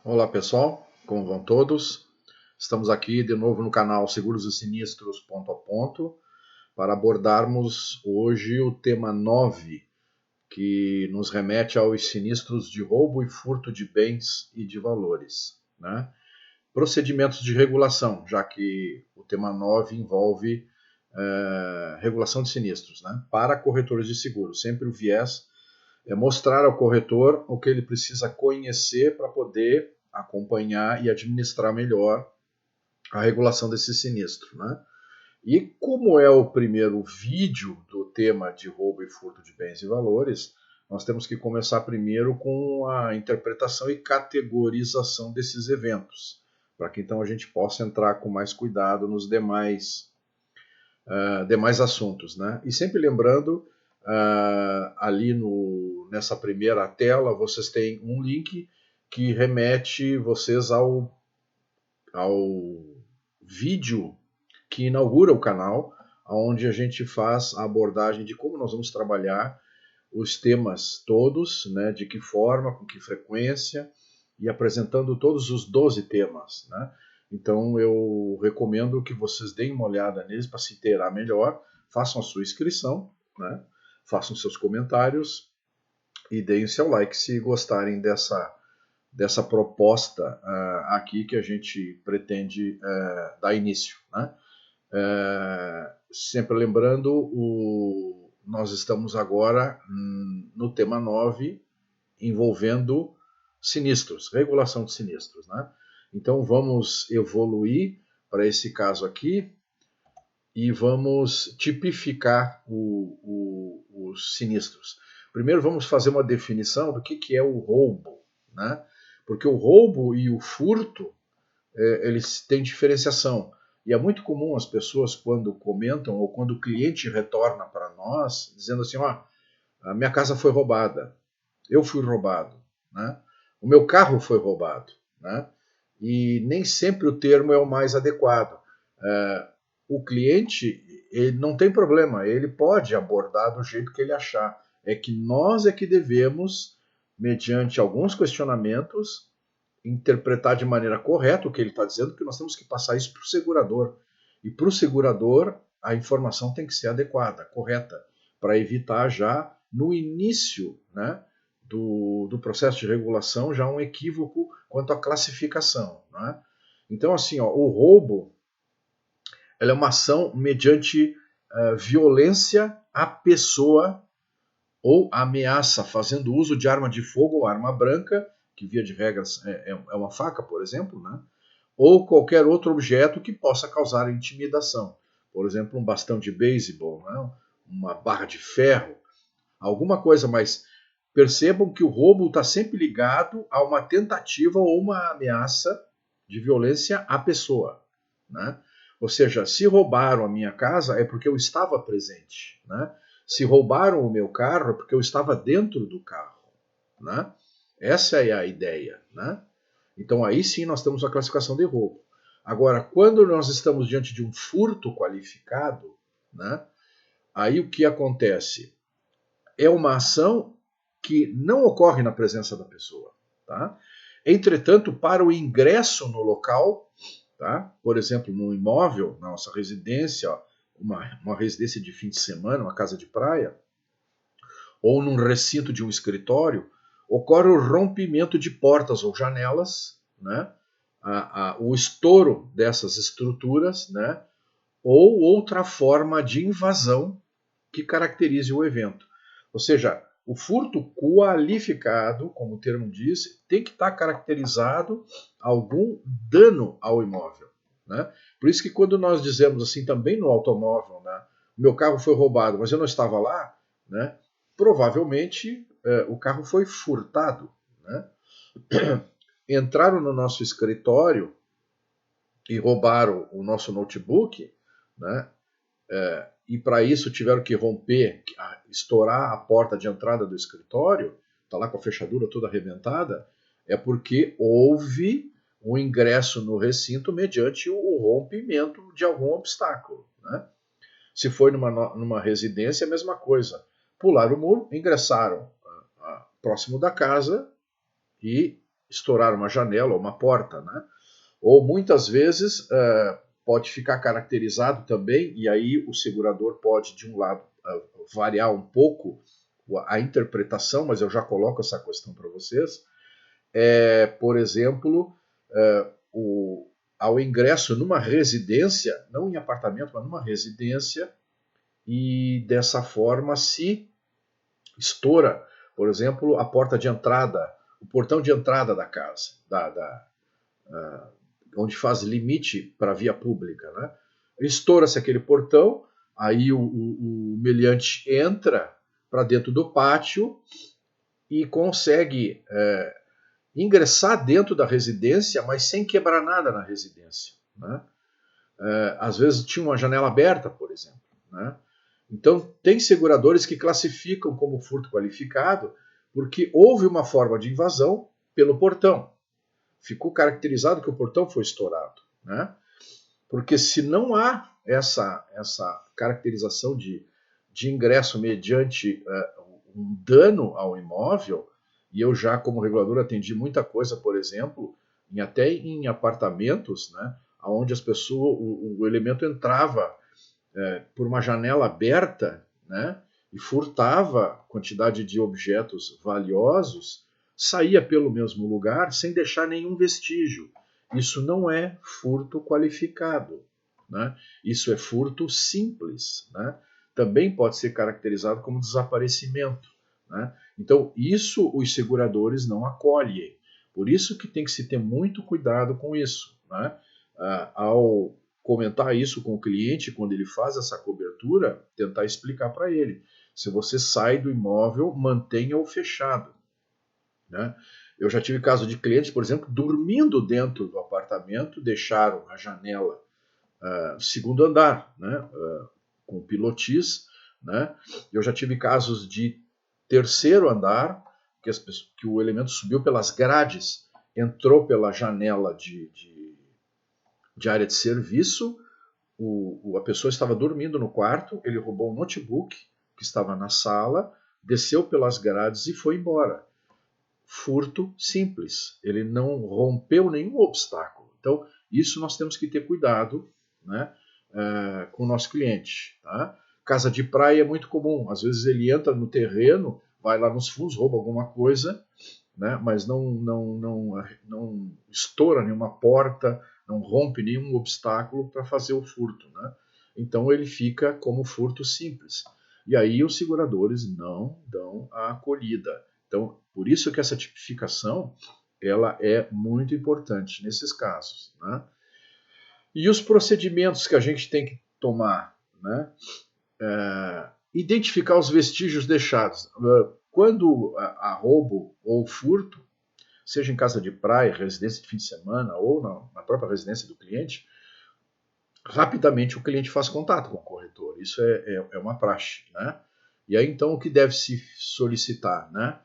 Olá pessoal, como vão todos? Estamos aqui de novo no canal Seguros e Sinistros Ponto a Ponto para abordarmos hoje o tema 9, que nos remete aos sinistros de roubo e furto de bens e de valores, né? Procedimentos de regulação, já que o tema 9 envolve regulação de sinistros, né? Para corretores de seguros, sempre o viés é mostrar ao corretor o que ele precisa conhecer para poder acompanhar e administrar melhor a regulação desse sinistro, né? E como é o primeiro vídeo do tema de roubo e furto de bens e valores, nós temos que começar primeiro com a interpretação e categorização desses eventos, para que então a gente possa entrar com mais cuidado nos demais assuntos, né? E sempre lembrando, ali nessa primeira tela, vocês têm um link que remete vocês ao vídeo que inaugura o canal, onde a gente faz a abordagem de como nós vamos trabalhar os temas todos, né, de que forma, com que frequência, e apresentando todos os 12 temas, né? Então eu recomendo que vocês deem uma olhada neles para se inteirar melhor, façam a sua inscrição, né? Façam seus comentários e deem o seu like se gostarem dessa proposta aqui que a gente pretende dar início, né? Sempre lembrando, nós estamos agora no tema 9, envolvendo sinistros, regulação de sinistros, né? Então vamos evoluir para esse caso aqui e vamos tipificar os sinistros. Primeiro vamos fazer uma definição do que é o roubo, né? Porque o roubo e o furto, eles têm diferenciação. E é muito comum as pessoas, quando comentam ou quando o cliente retorna para nós, dizendo assim, a minha casa foi roubada, eu fui roubado, né? O meu carro foi roubado, né? E nem sempre o termo é o mais adequado. O cliente, ele não tem problema, ele pode abordar do jeito que ele achar. É que nós é que devemos, mediante alguns questionamentos, interpretar de maneira correta o que ele está dizendo, porque nós temos que passar isso para o segurador. E para o segurador, a informação tem que ser adequada, correta, para evitar já no início, né, do processo de regulação já um equívoco quanto à classificação, né? Então, assim, o roubo, ela é uma ação mediante violência à pessoa ou ameaça, fazendo uso de arma de fogo ou arma branca, que via de regras é uma faca, por exemplo, né? Ou qualquer outro objeto que possa causar intimidação. Por exemplo, um bastão de beisebol, né? Uma barra de ferro, alguma coisa, mas percebam que o roubo está sempre ligado a uma tentativa ou uma ameaça de violência à pessoa, né? Ou seja, se roubaram a minha casa é porque eu estava presente, né? Se roubaram o meu carro é porque eu estava dentro do carro, né? Essa é a ideia, né? Então aí sim nós temos a classificação de roubo. Agora, quando nós estamos diante de um furto qualificado, né? Aí o que acontece? É uma ação que não ocorre na presença da pessoa, tá? Entretanto, para o ingresso no local, tá? Por exemplo, no imóvel, na nossa residência, uma residência de fim de semana, uma casa de praia, ou num recinto de um escritório, ocorre o rompimento de portas ou janelas, né? O estouro dessas estruturas, né? Ou outra forma de invasão que caracterize o evento. Ou seja, o furto qualificado, como o termo diz, tem que estar caracterizado algum dano ao imóvel, né? Por isso que quando nós dizemos assim também no automóvel, né, o meu carro foi roubado, mas eu não estava lá, né, provavelmente o carro foi furtado, né? Entraram no nosso escritório e roubaram o nosso notebook, né? E para isso tiveram que romper, estourar a porta de entrada do escritório, está lá com a fechadura toda arrebentada, é porque houve um ingresso no recinto mediante o rompimento de algum obstáculo, né? Se foi numa residência, a mesma coisa. Pularam o muro, ingressaram próximo da casa e estourar uma janela ou uma porta, né? Ou muitas vezes pode ficar caracterizado também, e aí o segurador pode, de um lado, variar um pouco a interpretação, mas eu já coloco essa questão para vocês. Por exemplo, ao ingresso numa residência, não em apartamento, mas numa residência, e dessa forma se estoura, por exemplo, a porta de entrada, o portão de entrada da casa, onde faz limite para a via pública, né? Estoura-se aquele portão, aí o meliante entra para dentro do pátio e consegue ingressar dentro da residência, mas sem quebrar nada na residência, né? Às vezes tinha uma janela aberta, por exemplo, né? Então, tem seguradores que classificam como furto qualificado porque houve uma forma de invasão pelo portão. Ficou caracterizado que o portão foi estourado, né? Porque se não há essa caracterização de ingresso mediante um dano ao imóvel, e eu já como regulador atendi muita coisa, por exemplo, até em apartamentos, né, onde as pessoas, o elemento entrava por uma janela aberta, né, e furtava quantidade de objetos valiosos, saía pelo mesmo lugar sem deixar nenhum vestígio. Isso não é furto qualificado, né? Isso é furto simples, né? Também pode ser caracterizado como desaparecimento, né? Então, isso os seguradores não acolhem. Por isso que tem que se ter muito cuidado com isso, né? Ao comentar isso com o cliente, quando ele faz essa cobertura, tentar explicar para ele. Se você sai do imóvel, mantenha-o fechado, né? Eu já tive caso de clientes, por exemplo, dormindo dentro do apartamento, deixaram a janela segundo andar, né? Com pilotis, né? Eu já tive casos de terceiro andar, que o elemento subiu pelas grades, entrou pela janela de área de serviço, a pessoa estava dormindo no quarto, ele roubou um notebook que estava na sala, desceu pelas grades e foi embora. Furto simples, ele não rompeu nenhum obstáculo. Então, isso nós temos que ter cuidado, né, com o nosso cliente. Tá? Casa de praia é muito comum, às vezes ele entra no terreno, vai lá nos fundos, rouba alguma coisa, né, mas não estoura nenhuma porta, não rompe nenhum obstáculo para fazer o furto, né? Então ele fica como furto simples. E aí os seguradores não dão a acolhida. Então, por isso que essa tipificação ela é muito importante nesses casos, né? E os procedimentos que a gente tem que tomar, né? Identificar os vestígios deixados. Quando há roubo ou furto, seja em casa de praia, residência de fim de semana ou na própria residência do cliente, rapidamente o cliente faz contato com o corretor. Isso é uma praxe, né? E aí então o que deve se solicitar, né?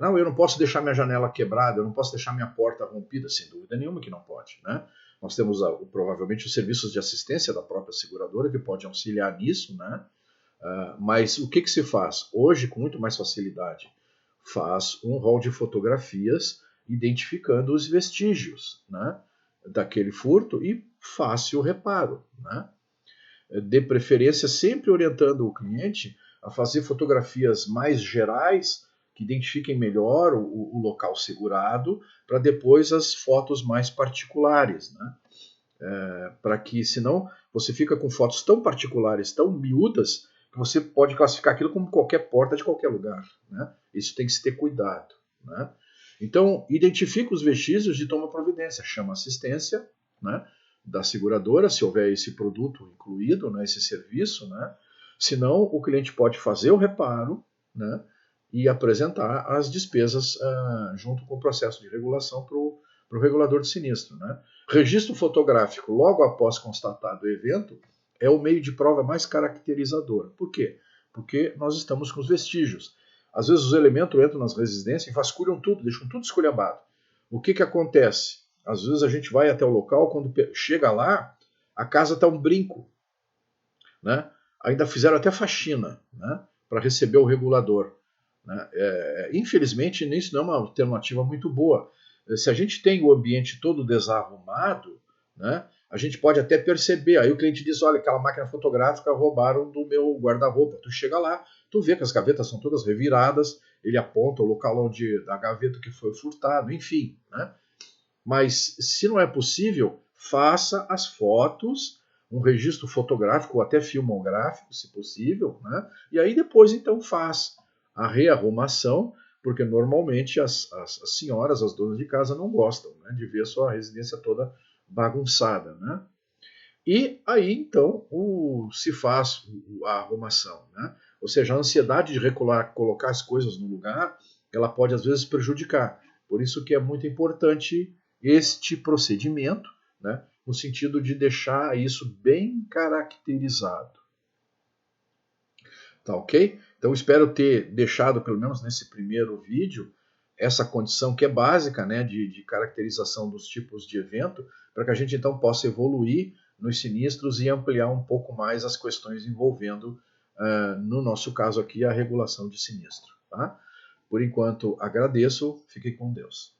Não, eu não posso deixar minha janela quebrada, eu não posso deixar minha porta rompida, sem dúvida nenhuma que não pode, né? Nós temos provavelmente os serviços de assistência da própria seguradora que pode auxiliar nisso, né? Mas o que se faz? Hoje, com muito mais facilidade, faz um rol de fotografias identificando os vestígios, né, daquele furto e faz-se o reparo, né? De preferência sempre orientando o cliente a fazer fotografias mais gerais que identifiquem melhor o local segurado, para depois as fotos mais particulares, né? Para que senão você fica com fotos tão particulares, tão miúdas, que você pode classificar aquilo como qualquer porta de qualquer lugar, né? Isso tem que se ter cuidado, né? Então, identifica os vestígios e toma providência, chama assistência, né, da seguradora, se houver esse produto incluído, né, esse serviço, né? Senão, o cliente pode fazer o reparo, né, e apresentar as despesas junto com o processo de regulação para o regulador de sinistro, né? Registro fotográfico logo após constatado o evento é o meio de prova mais caracterizador. Por quê? Porque nós estamos com os vestígios. Às vezes os elementos entram nas residências e vasculham tudo, deixam tudo esculhambado. O que acontece? Às vezes a gente vai até o local, quando chega lá, a casa está um brinco, né? Ainda fizeram até faxina, né, para receber o regulador, né? Infelizmente, isso não é uma alternativa muito boa. Se a gente tem o ambiente todo desarrumado, né, a gente pode até perceber. Aí o cliente diz, olha, aquela máquina fotográfica roubaram do meu guarda-roupa. Tu chega lá, tu vê que as gavetas são todas reviradas, ele aponta o local da gaveta que foi furtado, enfim. Né? Mas se não é possível, faça as fotos, um registro fotográfico ou até filmográfico, se possível, né? E aí depois então faz a rearrumação, porque normalmente as senhoras, as donas de casa, não gostam, né, de ver a sua residência toda bagunçada. Né? E aí então se faz a arrumação. Né? Ou seja, a ansiedade de colocar as coisas no lugar, ela pode às vezes prejudicar. Por isso que é muito importante este procedimento, né, no sentido de deixar isso bem caracterizado. Tá ok? Então espero ter deixado, pelo menos nesse primeiro vídeo, essa condição que é básica, né, de caracterização dos tipos de evento, para que a gente então possa evoluir nos sinistros e ampliar um pouco mais as questões envolvendo, no nosso caso aqui, a regulação de sinistro. Tá? Por enquanto, agradeço. Fique com Deus.